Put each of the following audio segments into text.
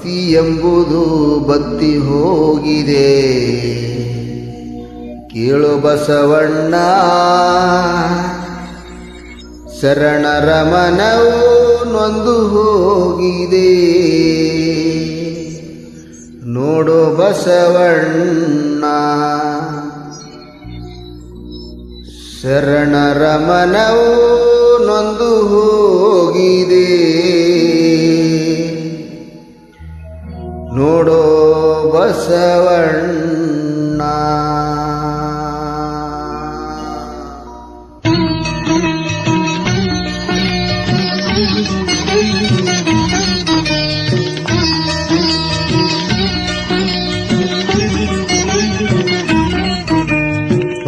ಭಕ್ತಿ ಎಂಬುದು ಬತ್ತಿ ಹೋಗಿದೆ, ಕೇಳು ಬಸವಣ್ಣ. ಶರಣರ ಮನವು ನೊಂದು ಹೋಗಿದೆ, ನೋಡು ಬಸವಣ್ಣ. ಶರಣರ ಮನವು ನೊಂದು ಹೋಗಿದೆ, ನೋಡೋ ಬಸವಣ್ಣ.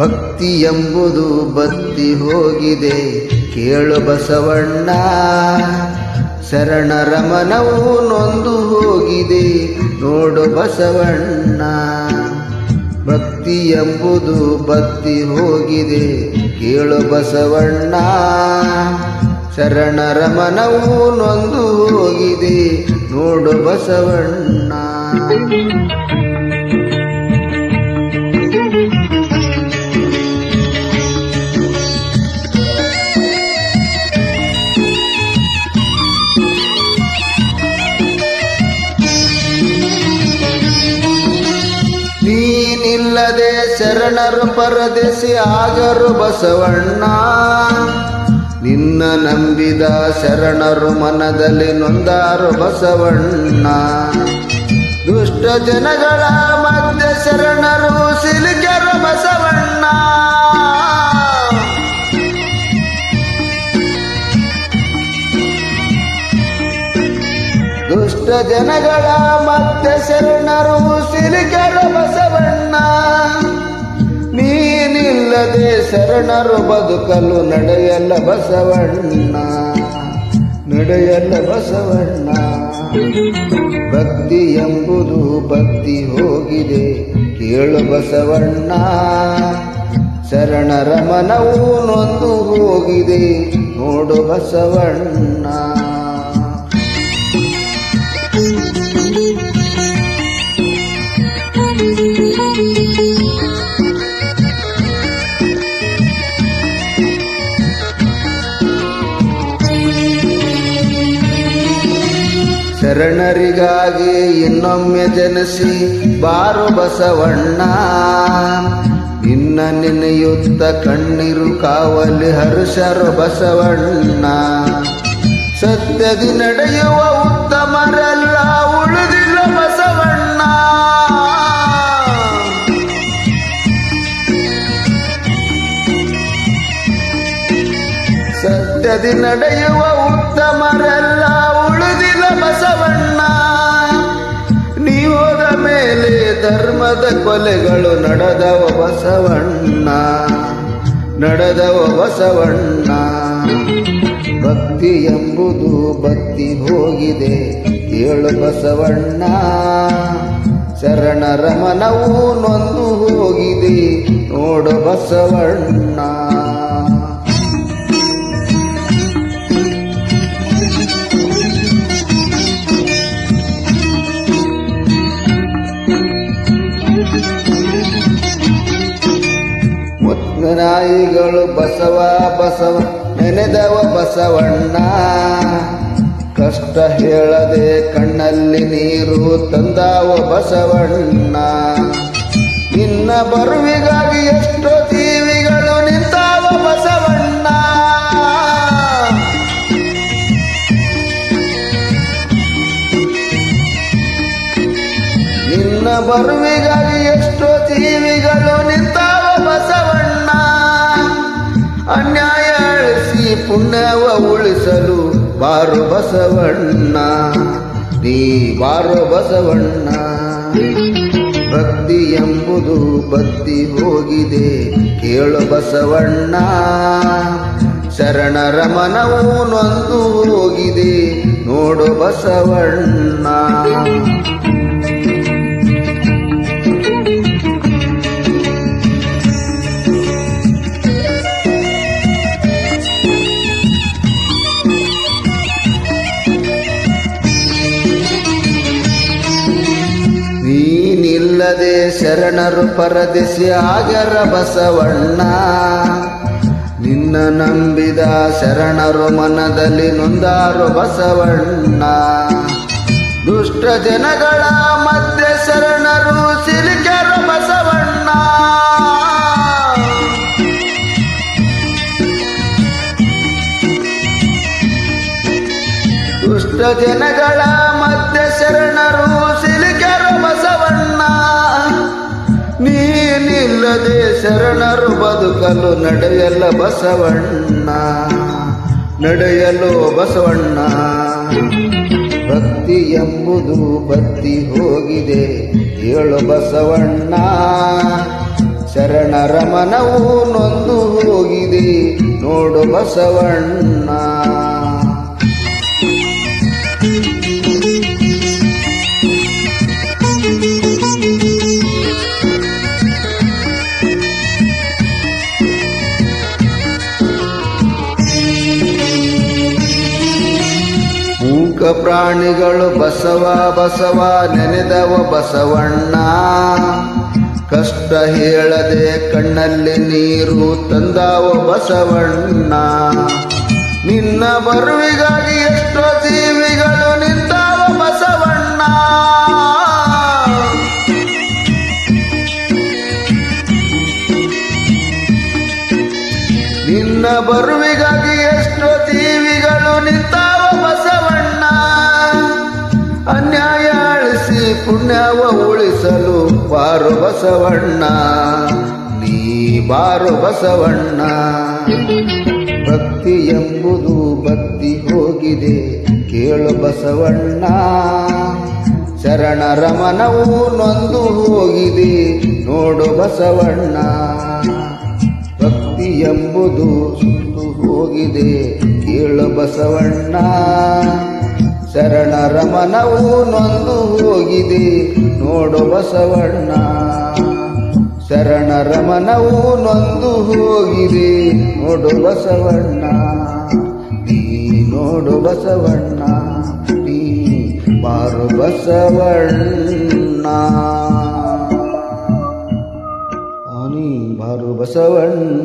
ಭಕ್ತಿ ಎಂಬುದು ಬತ್ತಿ ಹೋಗಿದೆ, ಕೇಳು ಬಸವಣ್ಣ. ಶರಣರ ಮನವು ನೊಂದು ಹೋಗಿದೆ, ನೋಡು ಬಸವಣ್ಣ. ಭಕ್ತಿ ಎಂಬುದು ಬತ್ತಿ ಹೋಗಿದೆ, ಕೇಳು ಬಸವಣ್ಣ. ಶರಣರ ಮನವು ನೊಂದು ಹೋಗಿದೆ, ನೋಡು ಬಸವಣ್ಣ. ನೀನಿಲ್ಲದೆ ಶರಣರು ಪರದೇಶಿ ಆಗರು ಬಸವಣ್ಣ. ನಿನ್ನ ನಂಬಿದ ಶರಣರು ಮನದಲ್ಲಿ ನೊಂದಾರು ಬಸವಣ್ಣ. ದುಷ್ಟ ಜನಗಳ ಮಧ್ಯೆ ಶರಣರು ಸಿಲುಕ್ಯರು ಬಸವಣ್ಣ. ದುಷ್ಟ ಜನಗಳ ಮಧ್ಯೆ ಶರಣರು ಸಿಲುಕ್ಯರು ಬಸವಣ್ಣ. ನೀನಿಲ್ಲದೆ ಶರಣರು ಬದುಕಲು ನಡೆಯಲ್ಲ ಬಸವಣ್ಣ, ನಡೆಯಲ್ಲ ಬಸವಣ್ಣ. ಭಕ್ತಿ ಎಂಬುದು ಬತ್ತಿ ಹೋಗಿದೆ, ಕೇಳು ಬಸವಣ್ಣ. ಶರಣರ ಮನವು ನೊಂದು ಹೋಗಿದೆ, ನೋಡು ಬಸವಣ್ಣ. ಶರಣರಿಗಾಗಿ ಇನ್ನೊಮ್ಮೆ ಜನಿಸಿ ಬಾರು ಬಸವಣ್ಣ. ನಿನ್ನ ನೆನೆಯುತ್ತ ಕಣ್ಣೀರು ಕಾವಲಿ ಹರ್ಷರು ಬಸವಣ್ಣ. ಸತ್ಯದಿ ನಡೆಯುವ ಉತ್ತಮರೆಲ್ಲ ಉಳಿದಿಲ್ಲ ಬಸವಣ್ಣ. ಸತ್ಯದಿ ನಡೆಯುವ ಉತ್ತಮರೆಲ್ಲ ಉಳಿದಿಲ್ಲ ಬಸವಣ್ಣ. ನೀವೋದ ಮೇಲೆ ಧರ್ಮದ ಕೊಲೆಗಳು ನಡೆದವ ಬಸವಣ್ಣ, ನಡೆದವ ಬಸವಣ್ಣ. ಭಕ್ತಿ ಎಂಬುದು ಬತ್ತಿ ಹೋಗಿದೆ, ಕೇಳು ಬಸವಣ್ಣ. ಶರಣರ ಮನವು ನೊಂದು ಹೋಗಿದೆ, ನೋಡು ಬಸವಣ್ಣ. ನಾಯಿಗಳು ಬಸವ ಬಸವ ನೆನೆದವ ಬಸವಣ್ಣ. ಕಷ್ಟ ಹೇಳದೆ ಕಣ್ಣಲ್ಲಿ ನೀರು ತಂದಾವ ಬಸವಣ್ಣ. ನಿನ್ನ ಬರುವಿಗಾಗಿ ಎಷ್ಟೋ ಜೀವಿಗಳು ನಿಂತಾವ ಬಸವಣ್ಣ. ನಿನ್ನ ಬರುವಿಗಾಗಿ ಎಷ್ಟೋ ಜೀವಿಗಳು ನಿಂತಾವ ಬಸವಣ್ಣ. ಅನ್ಯಾಯ ಅಳಿಸಿ ಪುಣ್ಯವ ಉಳಿಸಲು ಬಾರು ಬಸವಣ್ಣ, ನೀ ಬಾರು ಬಸವಣ್ಣ. ಭಕ್ತಿ ಎಂಬುದು ಬತ್ತಿ ಹೋಗಿದೆ, ಕೇಳು ಬಸವಣ್ಣ. ಶರಣರ ಮನವು ನೊಂದು ಹೋಗಿದೆ, ನೋಡು ಬಸವಣ್ಣ. ಶರಣರು ಪರದೇಶಿ ಆಗ್ಯಾರ ಬಸವಣ್ಣ. ನಿನ್ನ ನಂಬಿದ ಶರಣರು ಮನದಲ್ಲಿ ನೊಂದಾರು ಬಸವಣ್ಣ. ದುಷ್ಟ ಜನಗಳ ಮಧ್ಯೆ ಶರಣರು ಸಿಲುಕ್ಯಾರು ಬಸವಣ್ಣ. ದುಷ್ಟ ಜನಗಳ ಮಧ್ಯೆ ಶರಣರು ಸಿಲುಕ್ಯಾರು ಬಸವಣ್ಣ. ನೀನಿಲ್ಲದೆ ಶರಣರು ಬದುಕಲು ನಡೆಯಲ್ಲ ಬಸವಣ್ಣ, ನಡೆಯಲು ಬಸವಣ್ಣ. ಭಕ್ತಿ ಎಂಬುದು ಬತ್ತಿ ಹೋಗಿದೆ ಹೇಳು ಬಸವಣ್ಣ. ಶರಣರ ಮನವು ನೊಂದು ಹೋಗಿದೆ ನೋಡು ಬಸವಣ್ಣ. ಮೂಕ ಪ್ರಾಣಿಗಳು ಬಸವ ಬಸವ ನೆನೆದವ ಬಸವಣ್ಣ. ಕಷ್ಟ ಹೇಳದೆ ಕಣ್ಣಲ್ಲಿ ನೀರು ತಂದವ ಬಸವಣ್ಣ. ನಿನ್ನ ಬರುವಿಗಾಗಿ ಎಷ್ಟೋ ಜೀವಿಗಳು ನಿಂತಾವ ಬಸವಣ್ಣ. ನಿನ್ನ ಬರುವಿಗಾಗಿ ಎಷ್ಟೋ ಜೀವಿಗಳು ನಿಂತಾವ ಬಸವಣ್ಣ. ಅನ್ಯಾಯ ಅಳಿಸಿ ಪುಣ್ಯವ ಉಳಿಸಲು ಬಾರು ಬಸವಣ್ಣ, ನೀ ಬಾರು ಬಸವಣ್ಣ. ಭಕ್ತಿ ಎಂಬುದು ಬತ್ತಿ ಹೋಗಿದೆ ಕೇಳು ಬಸವಣ್ಣ. ಶರಣರ ಮನವು ನೊಂದು ಹೋಗಿದೆ ನೋಡು ಬಸವಣ್ಣ. ಭಕ್ತಿ ಎಂಬುದು ಸುತ್ತು ಹೋಗಿದೆ ಕೇಳು ಬಸವಣ್ಣ. ಶರಣರ ಮನವು ನೊಂದು ಹೋಗಿದೆ ನೋಡು ಬಸವಣ್ಣ. ಶರಣರ ಮನವು ನೊಂದು ಹೋಗಿದೆ ನೋಡು ಬಸವಣ್ಣ. ನೀ ನೋಡು ಬಸವಣ್ಣ, ನೀ ಬಾರು ಬಸವಣ್ಣ. ನೀ ಬಾರು ಬಸವಣ್ಣ.